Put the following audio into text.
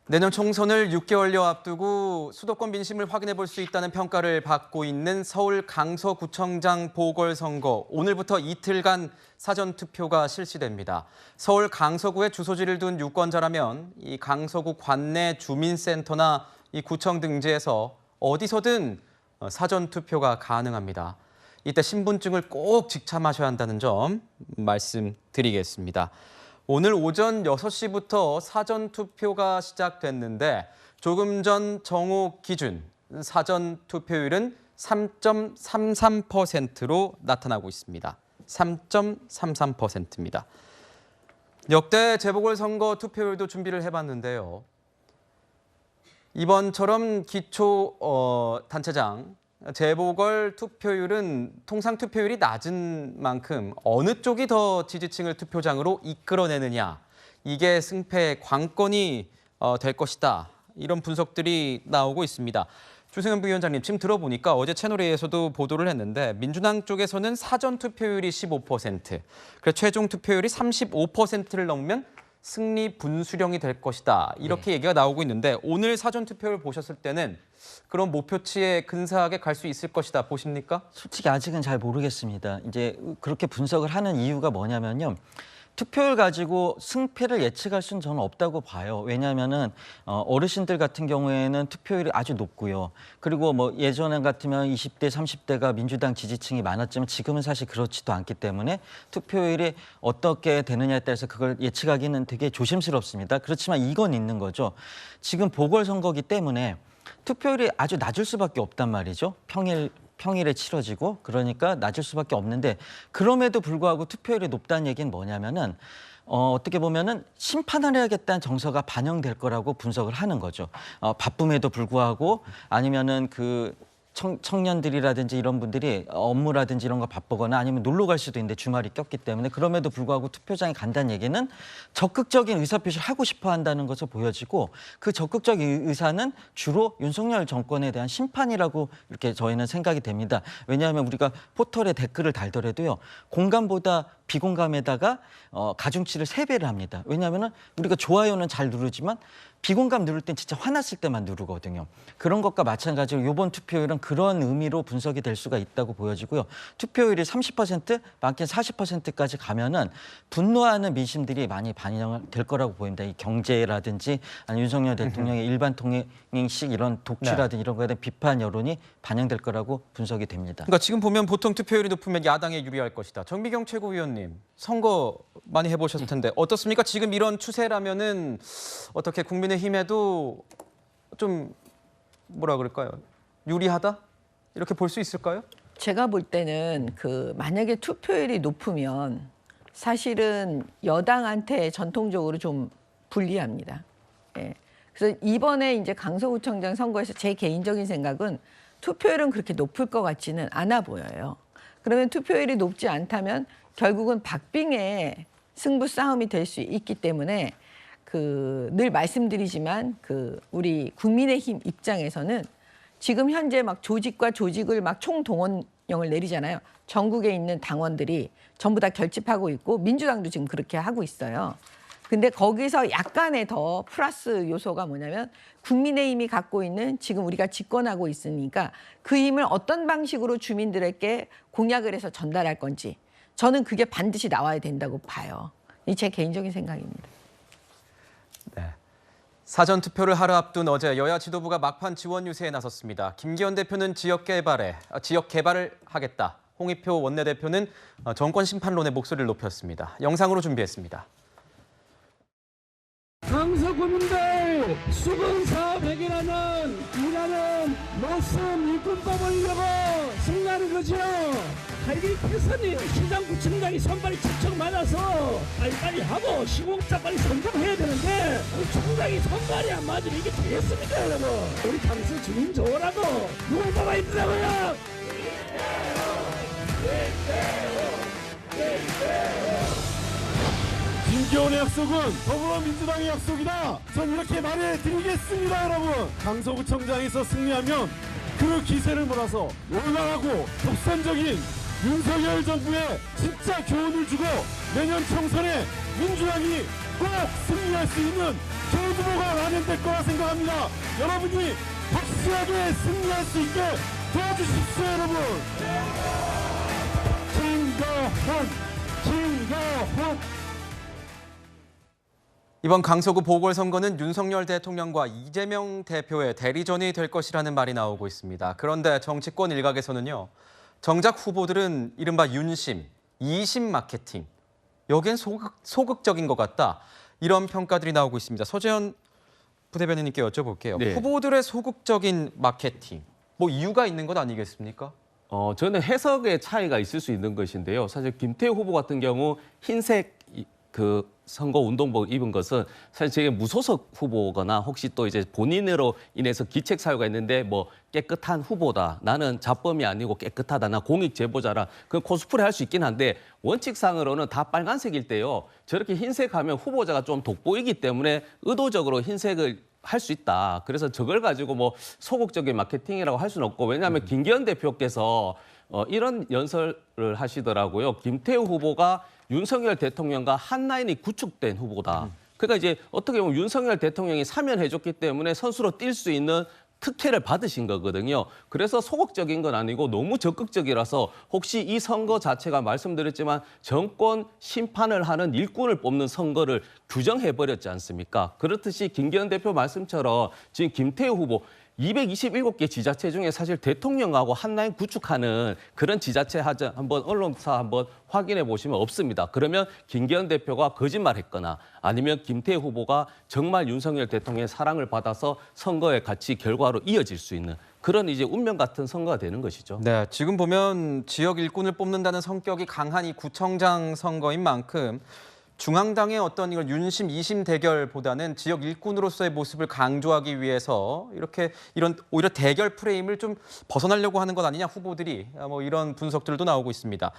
내년 총선을 6개월여 앞두고 수도권 민심을 확인해 볼 수 있다는 평가를 받고 있는 서울 강서구청장 보궐선거. 오늘부터 이틀간 사전투표가 실시됩니다. 서울 강서구에 주소지를 둔 유권자라면 이 강서구 관내 주민센터나 이 구청 등지에서 어디서든 사전투표가 가능합니다. 이때 신분증을 꼭 지참하셔야 한다는 점 말씀드리겠습니다. 오늘 오전 6시부터 사전투표가 시작됐는데 조금 전 정오 기준 사전투표율은 3.33%로 나타나고 있습니다. 3.33%입니다. 역대 재보궐선거 투표율도 준비를 해봤는데요. 이번처럼 기초 단체장 재보궐 투표율은 통상 투표율이 낮은 만큼 어느 쪽이 더 지지층을 투표장으로 이끌어내느냐, 이게 승패의 관건이 될 것이다. 이런 분석들이 나오고 있습니다. 주승현 부위원장님, 지금 들어보니까 어제 채널A에서도 보도를 했는데 민주당 쪽에서는 사전 투표율이 15%, 그래서 최종 투표율이 35%를 넘으면 승리 분수령이 될 것이다. 이렇게 얘기가 나오고 있는데 오늘 사전 투표를 보셨을 때는 그런 목표치에 근사하게 갈 수 있을 것이다 보십니까? 솔직히 아직은 잘 모르겠습니다. 이제 그렇게 분석을 하는 이유가 뭐냐면요. 투표율 가지고 승패를 예측할 수는 저는 없다고 봐요. 왜냐하면은 어르신들 같은 경우에는 투표율이 아주 높고요. 그리고 뭐 예전에 같으면 20대, 30대가 민주당 지지층이 많았지만 지금은 사실 그렇지도 않기 때문에 투표율이 어떻게 되느냐에 따라서 그걸 예측하기는 되게 조심스럽습니다. 그렇지만 이건 있는 거죠. 지금 보궐선거기 때문에 투표율이 아주 낮을 수밖에 없단 말이죠. 평일에 치러지고 그러니까 낮을 수밖에 없는데 그럼에도 불구하고 투표율이 높다는 얘기는 뭐냐면은 어떻게 보면은 심판을 해야겠다는 정서가 반영될 거라고 분석을 하는 거죠. 바쁨에도 불구하고 아니면은 그 청년들이라든지 이런 분들이 업무라든지 이런 거 바쁘거나 아니면 놀러 갈 수도 있는데 주말이 꼈기 때문에 그럼에도 불구하고 투표장에 간다는 얘기는 적극적인 의사표시를 하고 싶어 한다는 것을 보여지고 그 적극적인 의사는 주로 윤석열 정권에 대한 심판이라고 이렇게 저희는 생각이 됩니다. 왜냐하면 우리가 포털에 댓글을 달더라도요. 공감보다 비공감에다가 가중치를 3배를 합니다. 왜냐하면 우리가 좋아요는 잘 누르지만 비공감 누를 땐 진짜 화났을 때만 누르거든요. 그런 것과 마찬가지로 이번 투표율은 그런 의미로 분석이 될 수가 있다고 보여지고요. 투표율이 30%, 많게는 40%까지 가면은 분노하는 민심들이 많이 반영될 거라고 보입니다. 이 경제라든지 아니면 윤석열 대통령의 일반 통행식 이런 독주라든지 이런 거에 대한 비판 여론이 반영될 거라고 분석이 됩니다. 그러니까 지금 보면 보통 투표율이 높으면 야당에 유리할 것이다. 정미경 최고위원님, 선거 많이 해보셨을 텐데 어떻습니까? 지금 이런 추세라면은 어떻게 국민의힘에도 좀 뭐라 그럴까요? 유리하다? 이렇게 볼 수 있을까요? 제가 볼 때는 만약에 투표율이 높으면 사실은 여당한테 전통적으로 좀 불리합니다. 예. 그래서 이번에 이제 강서구청장 선거에서 제 개인적인 생각은 투표율은 그렇게 높을 것 같지는 않아 보여요. 그러면 투표율이 높지 않다면 결국은 박빙의 승부 싸움이 될 수 있기 때문에 늘 말씀드리지만 우리 국민의힘 입장에서는 지금 현재 막 조직과 조직을 막 총동원령을 내리잖아요. 전국에 있는 당원들이 전부 다 결집하고 있고 민주당도 지금 그렇게 하고 있어요. 근데 거기서 약간의 더 플러스 요소가 뭐냐면 국민의힘이 갖고 있는 지금 우리가 집권하고 있으니까 그 힘을 어떤 방식으로 주민들에게 공약을 해서 전달할 건지 저는 그게 반드시 나와야 된다고 봐요. 이 제 개인적인 생각입니다. 네. 사전 투표를 하루 앞둔 어제 여야 지도부가 막판 지원 유세에 나섰습니다. 김기현 대표는 지역 개발을 하겠다. 홍익표 원내대표는 정권 심판론의 목소리를 높였습니다. 영상으로 준비했습니다. 강서구민들 수군 사업 해결하는 일하는 모습 일꾼법을 이루고 승리하는 거죠. 하이리 패선이 시장구청장이 선발이 척척 맞아서 빨리빨리 하고 시공자 빨리 선정해야 되는데 우리 총장이 선발이 안 맞으면 이게 되겠습니까 여러분? 우리 강서 주민 좋으라고 누굴 뽑아 있더라고요. 김기현의 약속은 더불어민주당의 약속이다. 전 이렇게 말해드리겠습니다, 여러분. 강서구청장에서 승리하면 그 기세를 몰아서 올라가고 독선적인 윤석열 정부에 진짜 교훈을 주고 내년 총선에 민주당이 꼭 승리할 수 있는 교두보가 마련될 거라 생각합니다. 여러분이 확실하게 승리할 수 있게 도와주십시오, 여러분. 김거헌. 이번 강서구 보궐선거는 윤석열 대통령과 이재명 대표의 대리전이 될 것이라는 말이 나오고 있습니다. 그런데 정치권 일각에서는요, 정작 후보들은 이른바 윤심, 이심 마케팅, 여기엔 소극적인 것 같다, 이런 평가들이 나오고 있습니다. 서재현 부대변인님께 여쭤볼게요. 네. 후보들의 소극적인 마케팅, 뭐 이유가 있는 것 아니겠습니까? 저는 해석의 차이가 있을 수 있는 것인데요. 사실 김태우 후보 같은 경우 흰색 그 선거 운동복 입은 것은 사실 제게 무소속 후보거나 혹시 또 이제 본인으로 인해서 기책 사유가 있는데 뭐 깨끗한 후보다, 나는 자범이 아니고 깨끗하다, 나 공익 제보자라, 그 코스프레 할 수 있긴 한데 원칙상으로는 다 빨간색일 때요, 저렇게 흰색하면 후보자가 좀 돋보이기 때문에 의도적으로 흰색을 할 수 있다. 그래서 저걸 가지고 뭐 소극적인 마케팅이라고 할 수는 없고, 왜냐하면 김기현 대표께서 이런 연설을 하시더라고요. 김태우 후보가 윤석열 대통령과 한 라인이 구축된 후보다. 그러니까 이제 어떻게 보면 윤석열 대통령이 사면해줬기 때문에 선수로 뛸 수 있는 특혜를 받으신 거거든요. 그래서 소극적인 건 아니고 너무 적극적이라서 혹시 이 선거 자체가 말씀드렸지만 정권 심판을 하는 일꾼을 뽑는 선거를 규정해버렸지 않습니까? 그렇듯이 김기현 대표 말씀처럼 지금 김태우 후보 227개 지자체 중에 사실 대통령하고 한 라인 구축하는 그런 지자체 한번 언론사 한번 확인해 보시면 없습니다. 그러면 김기현 대표가 거짓말했거나 아니면 김태우 후보가 정말 윤석열 대통령의 사랑을 받아서 선거의 가치 결과로 이어질 수 있는 그런 이제 운명 같은 선거가 되는 것이죠. 네, 지금 보면 지역 일꾼을 뽑는다는 성격이 강한 이 구청장 선거인 만큼 중앙당의 어떤 이걸 윤심, 이심 대결보다는 지역 일꾼으로서의 모습을 강조하기 위해서 이런 오히려 대결 프레임을 좀 벗어나려고 하는 것 아니냐, 후보들이, 뭐 이런 분석들도 나오고 있습니다.